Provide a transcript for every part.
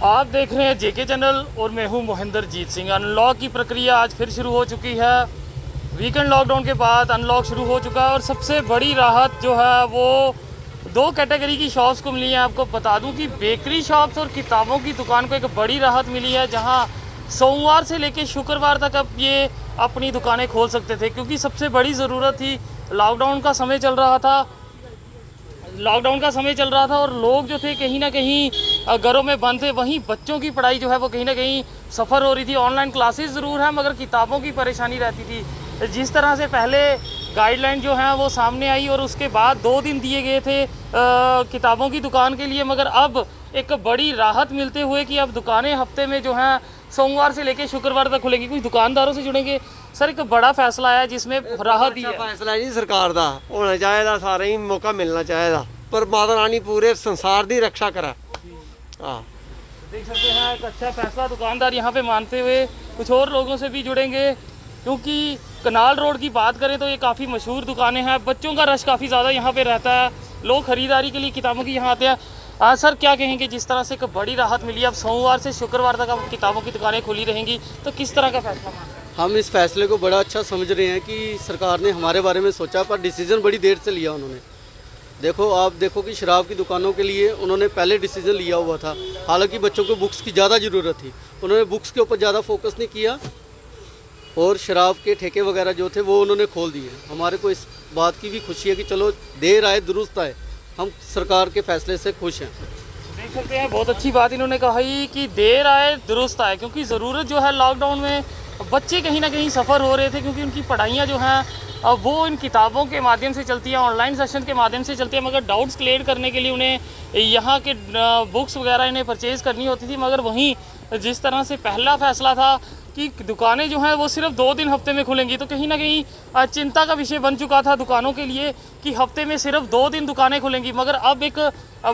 आप देख रहे हैं जेके चैनल और मैं हूं मोहिंदर जीत सिंह। अनलॉक की प्रक्रिया आज फिर शुरू हो चुकी है। वीकेंड लॉकडाउन के बाद अनलॉक शुरू हो चुका है और सबसे बड़ी राहत जो है वो दो कैटेगरी की शॉप्स को मिली है। आपको बता दूं कि बेकरी शॉप्स और किताबों की दुकान को एक बड़ी राहत मिली है, जहां सोमवार से लेकर शुक्रवार तक अब ये अपनी दुकानें खोल सकते थे, क्योंकि सबसे बड़ी ज़रूरत थी। लॉकडाउन का समय चल रहा था और लोग जो थे कहीं ना कहीं घरों में बंद थे। वहीं बच्चों की पढ़ाई जो है वो कहीं ना कहीं सफ़र हो रही थी। ऑनलाइन क्लासेस ज़रूर है, मगर किताबों की परेशानी रहती थी। जिस तरह से पहले गाइडलाइन जो है वो सामने आई और उसके बाद 2 दिन दिए गए थे किताबों की दुकान के लिए, मगर अब एक बड़ी राहत मिलते हुए कि अब दुकानें हफ्ते में जो हैं सोमवार से लेकर शुक्रवार तक खुलेंगी। कुछ दुकानदारों से जुड़ेंगे। सर, एक बड़ा फैसला आया जिसमें राहत दी है। फैसला है जी सरकार का, होना चाहिए, सारे ही मौका मिलना चाहिए, पर माता रानी पूरे संसार की रक्षा करे। हाँ, देख सकते हैं एक अच्छा फैसला दुकानदार यहाँ पे मानते हुए। कुछ और लोगों से भी जुड़ेंगे, क्योंकि कनाल रोड की बात करें तो ये काफ़ी मशहूर दुकानें हैं। बच्चों का रश काफ़ी ज़्यादा यहाँ पे रहता है, लोग ख़रीदारी के लिए किताबों की यहाँ आते हैं। सर, क्या कहेंगे, जिस तरह से एक बड़ी राहत मिली है, अब सोमवार से शुक्रवार तक अब किताबों की दुकानें खुली रहेंगी, तो किस तरह का फैसला मानते हैं? हम इस फैसले को बड़ा अच्छा समझ रहे हैं कि सरकार ने हमारे बारे में सोचा, पर डिसीज़न बड़ी देर से लिया उन्होंने। देखो, आप देखो कि शराब की दुकानों के लिए उन्होंने पहले डिसीजन लिया हुआ था, हालांकि बच्चों को बुक्स की ज़्यादा ज़रूरत थी, उन्होंने बुक्स के ऊपर ज़्यादा फोकस नहीं किया और शराब के ठेके वगैरह जो थे वो उन्होंने खोल दिए। हमारे को इस बात की भी खुशी है कि चलो देर आए दुरुस्त आए, हम सरकार के फैसले से खुश हैं। देख सकते हैं बहुत अच्छी बात इन्होंने कही कि देर आए दुरुस्त आए, क्योंकि ज़रूरत जो है लॉकडाउन में बच्चे कहीं ना कहीं सफ़र हो रहे थे, क्योंकि उनकी पढ़ाइयाँ जो हैं अब वो इन किताबों के माध्यम से चलती है, ऑनलाइन सेशन के माध्यम से चलती है। मगर डाउट्स क्लियर करने के लिए उन्हें यहाँ के बुक्स वगैरह इन्हें परचेज़ करनी होती थी। मगर वहीं जिस तरह से पहला फैसला था कि दुकानें जो हैं वो सिर्फ 2 दिन हफ्ते में खुलेंगी, तो कहीं ना कहीं चिंता का विषय बन चुका था दुकानों के लिए कि हफ्ते में सिर्फ 2 दिन दुकानें खुलेंगी। मगर अब एक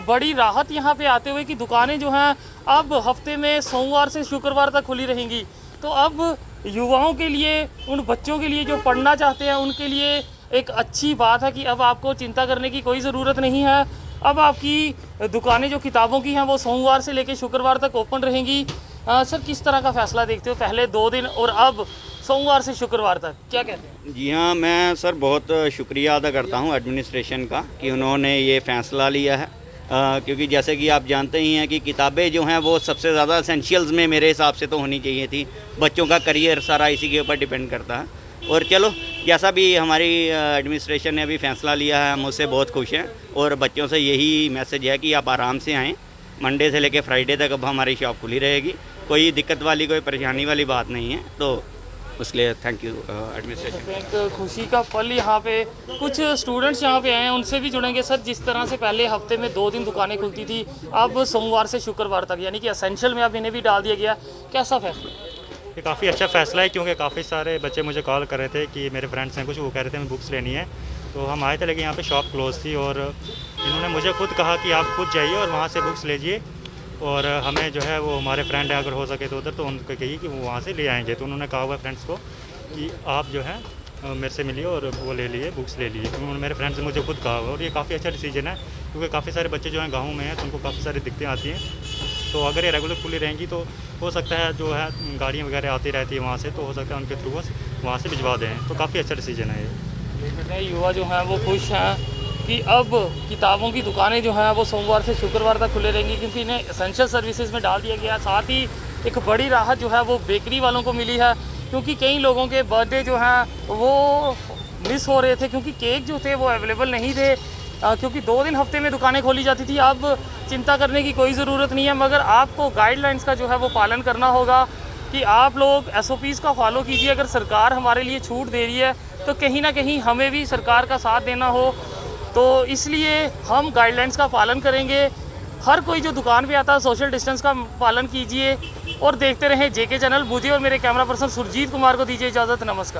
बड़ी राहत यहाँ पे आते हुए कि दुकानें जो हैं अब हफ्ते में सोमवार से शुक्रवार तक खुली रहेंगी। तो अब युवाओं के लिए, उन बच्चों के लिए जो पढ़ना चाहते हैं, उनके लिए एक अच्छी बात है कि अब आपको चिंता करने की कोई ज़रूरत नहीं है। अब आपकी दुकानें जो किताबों की हैं वो सोमवार से लेकर शुक्रवार तक ओपन रहेंगी। सर, किस तरह का फ़ैसला देखते हो, पहले 2 दिन और अब सोमवार से शुक्रवार तक, क्या कहते हैं? जी हाँ, मैं सर बहुत शुक्रिया अदा करता हूँ एडमिनिस्ट्रेशन का कि उन्होंने ये फ़ैसला लिया है, क्योंकि जैसे कि आप जानते ही हैं कि किताबें जो हैं वो सबसे ज़्यादा एसेंशियल्स में मेरे हिसाब से तो होनी चाहिए थी। बच्चों का करियर सारा इसी के ऊपर डिपेंड करता है। और चलो, जैसा भी हमारी एडमिनिस्ट्रेशन ने अभी फ़ैसला लिया है, हम उससे बहुत खुश हैं और बच्चों से यही मैसेज है कि आप आराम से आएँ। मंडे से लेकर फ्राइडे तक अब हमारी शॉप खुली रहेगी, कोई दिक्कत वाली, कोई परेशानी वाली बात नहीं है। तो उसके लिए थैंक यू एडमिनिस्ट्रेशन। एक खुशी का पल यहाँ पे कुछ स्टूडेंट्स यहाँ पे आए हैं, उनसे भी जुड़ेंगे। सर, जिस तरह से पहले हफ्ते में 2 दिन दुकानें खुलती थी, अब सोमवार से शुक्रवार तक, यानी कि एसेंशियल में अब इन्हें भी डाल दिया गया, कैसा फैसला? ये काफ़ी अच्छा फ़ैसला है, क्योंकि काफ़ी सारे बच्चे मुझे कॉल कर रहे थे कि मेरे फ्रेंड्स हैं कुछ, वो कह रहे थे हमें बुक्स लेनी है। तो हम आए थे, लेकिन यहाँ पे शॉप क्लोज थी और इन्होंने मुझे खुद कहा कि आप खुद जाइए और वहाँ से बुक्स लीजिए, और हमें जो है वो हमारे फ्रेंड है अगर हो सके तो उधर, तो उनको कहिए कि वो वहाँ से ले आएंगे। तो उन्होंने कहा हुआ फ्रेंड्स को कि आप जो है मेरे से मिलिए और वो ले लिए, बुक्स ले लिए। उन्होंने मेरे फ्रेंड्स से मुझे खुद कहा हुआ, और ये काफ़ी अच्छा डिसीजन है, क्योंकि काफ़ी सारे बच्चे जो हैं गाँव में हैं तो उनको काफ़ी सारी दिक्कतें आती हैं। तो अगर ये रेगुलर खुली रहेंगी तो हो सकता है जो है गाड़ियाँ वगैरह आती रहती है वहाँ से, तो हो सकता है उनके थ्रू वहाँ से भिजवा दें। तो काफ़ी अच्छा डिसीजन है ये। युवा जो हैं वो खुश हैं कि अब किताबों की दुकानें जो हैं वो सोमवार से शुक्रवार तक खुले रहेंगी, क्योंकि इन्हें एसेंशियल सर्विसेज में डाल दिया गया है। साथ ही एक बड़ी राहत जो है वो बेकरी वालों को मिली है, क्योंकि कई लोगों के बर्थडे जो हैं वो मिस हो रहे थे, क्योंकि केक जो थे वो अवेलेबल नहीं थे, क्योंकि 2 दिन हफ्ते में दुकानें खोली जाती थी। अब चिंता करने की कोई ज़रूरत नहीं है, मगर आपको गाइडलाइंस का जो है वो पालन करना होगा कि आप लोग SOPs का फॉलो कीजिए। अगर सरकार हमारे लिए छूट दे रही है तो कहीं ना कहीं हमें भी सरकार का साथ देना हो, तो इसलिए हम गाइडलाइंस का पालन करेंगे। हर कोई जो दुकान पे आता है सोशल डिस्टेंस का पालन कीजिए और देखते रहें JK चैनल। मुझे और मेरे कैमरा पर्सन सुरजीत कुमार को दीजिए इजाज़त। नमस्कार।